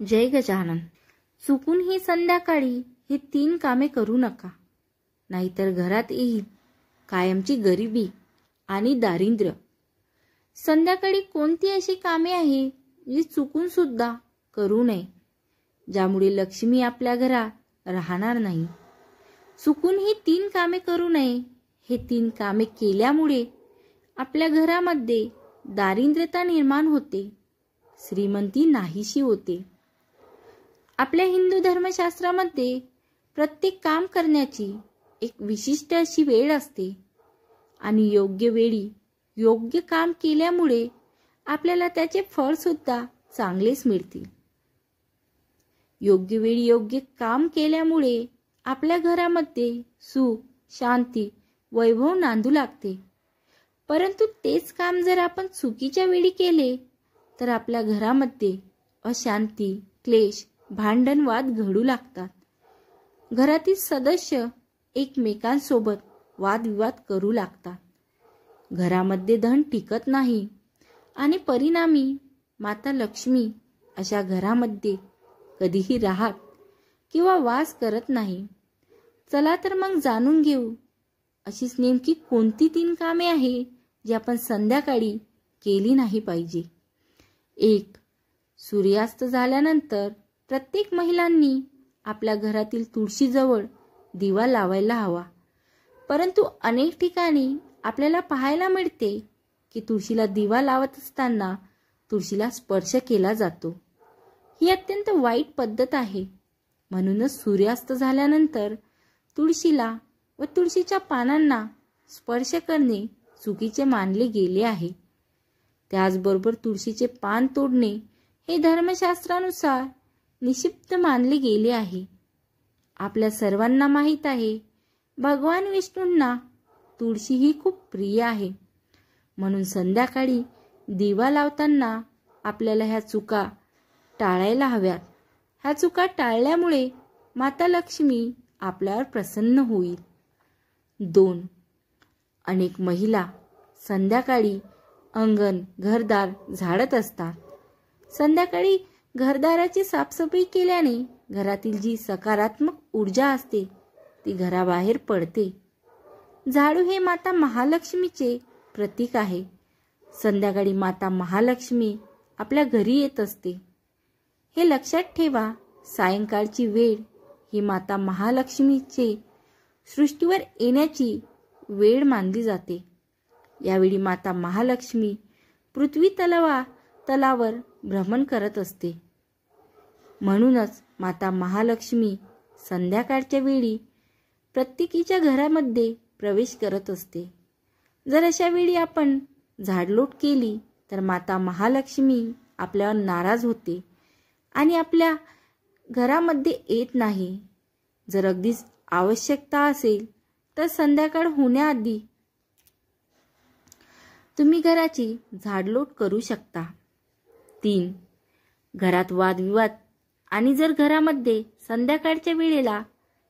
जय गजानन. चुकूनही संध्याकाळी ही 3 कामे करू नका, नाहीतर घरात येईल कायमची गरिबी आणि दारिद्र्य. संध्याकाळी कोणती अशी कामे आहे जी चुकून सुद्धा करू नये, ज्यामुळे लक्ष्मी आपल्या घरात राहणार नाही. चुकून ही 3 कामे करू नये. हे 3 कामे केल्यामुळे आपल्या घरामध्ये दारिद्र्यता निर्माण होते, श्रीमंती नाहीशी होते. आपल्या हिंदू धर्मशास्त्रामध्ये प्रत्येक काम करण्याची एक विशिष्ट अशी वेळ असते आणि योग्य वेळी योग्य काम केल्यामुळे आपल्याला त्याचे फळ सुद्धा चांगलेच मिळतील. योग्य वेळी योग्य काम केल्यामुळे आपल्या घरामध्ये सुख, शांती, वैभव नांदू लागते. परंतु तेच काम जर आपण चुकीच्या वेळी केले तर आपल्या घरामध्ये अशांती, क्लेश, भांडण, वाद घडू लागतात. घरातील सदस्य एकमेकांसोबत वादविवाद करू लागतात. घरामध्ये धन टिकत नाही आणि परिणामी माता लक्ष्मी अशा घरामध्ये कधीही राहत किंवा वास करत नाही. चला तर मग जाणून घेऊ अशीच नेमकी कोणती 3 कामे आहे जी आपण संध्याकाळी केली नाही पाहिजे. 1. सूर्यास्त झाल्यानंतर प्रत्येक महिलांनी आपल्या घरातील तुळशीजवळ दिवा लावायला हवा. परंतु अनेक ठिकाणी आपल्याला पाहायला मिळते की तुळशीला दिवा लावत असताना तुळशीला स्पर्श केला जातो. ही अत्यंत वाईट पद्धत आहे. म्हणूनच सूर्यास्त झाल्यानंतर तुळशीला व तुळशीच्या पानांना स्पर्श करणे चुकीचे मानले गेले आहे. त्याचबरोबर तुळशीचे पान तोडणे हे धर्मशास्त्रानुसार निषिद्ध मानले गेले आहे. आपल्या सर्वांना माहीत आहे भगवान विष्णूंना तुळशी ही खूप प्रिय आहे. म्हणून संध्याकाळी दिवा लावताना आपल्याला ह्या चुका टाळायला हव्यात. ह्या चुका टाळल्यामुळे माता लक्ष्मी आपल्यावर प्रसन्न होईल. 2. अनेक महिला संध्याकाळी अंगण, घरदार झाडत असतात. संध्याकाळी घरदाराची साफसफाई केल्याने घरातील जी सकारात्मक ऊर्जा असते ती घराबाहेर पडते. झाडू हे माता महालक्ष्मीचे प्रतीक आहे. संध्याकाळी माता महालक्ष्मी आपल्या घरी येत असते. हे लक्षात ठेवा. सायंकाळची वेळ ही माता महालक्ष्मीचे सृष्टीवर येण्याची वेळ मानली जाते. यावेळी माता महालक्ष्मी पृथ्वी तलावर भ्रमण करत असते. म्हणूनच माता महालक्ष्मी संध्याकाळच्या वेळी प्रत्येकीच्या घरामध्ये प्रवेश करत असते. जर अशा वेळी आपण झाडलोट केली तर माता महालक्ष्मी आपल्यावर नाराज होते आणि आपल्या घरामध्ये येत नाही. जर अगदीच आवश्यकता असेल तर संध्याकाळ होण्याआधी तुम्ही घराची झाडलोट करू शकता. 3. घरात वादविवाद आणि जर घरामध्ये संध्याकाळच्या वेळेला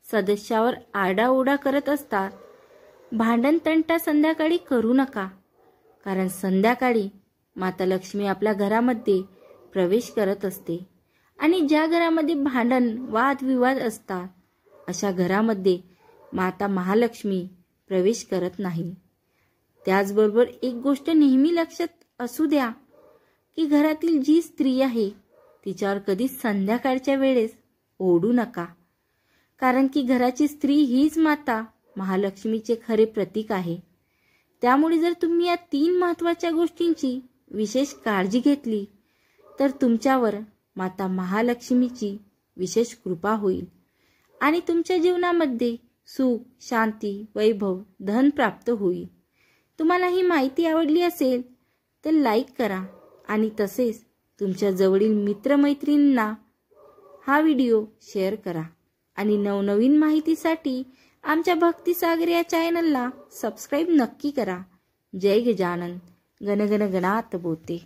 सदस्यावर आरडाओरडा करत असतात, भांडण तंटा संध्याकाळी करू नका. कारण संध्याकाळी माता लक्ष्मी आपल्या घरामध्ये प्रवेश करत असते आणि ज्या घरामध्ये भांडण, वादविवाद असतात अशा घरामध्ये माता महालक्ष्मी प्रवेश करत नाही. त्याचबरोबर एक गोष्ट नेहमी लक्षात असू द्या की घरातील जी स्त्री आहे तिच्यावर कधी संध्याकाळच्या वेळेस ओढू नका. कारण की घराची स्त्री हीच माता महालक्ष्मीचे खरे प्रतीक आहे. त्यामुळे जर तुम्ही या 3 महत्त्वाच्या गोष्टींची विशेष काळजी घेतली तर तुमच्यावर माता महालक्ष्मीची विशेष कृपा होईल आणि तुमच्या जीवनामध्ये सुख, शांती, वैभव, धन प्राप्त होईल. तुम्हाला ही माहिती आवडली असेल तर लाईक करा आणि तसेच तुमच्या जवळील मित्रमैत्रिणींना हा व्हिडिओ शेअर करा आणि नवनवीन माहितीसाठी आमच्या भक्तिसागर या चॅनलला सबस्क्राईब नक्की करा. जय गजानन. गण गण गणात बोते.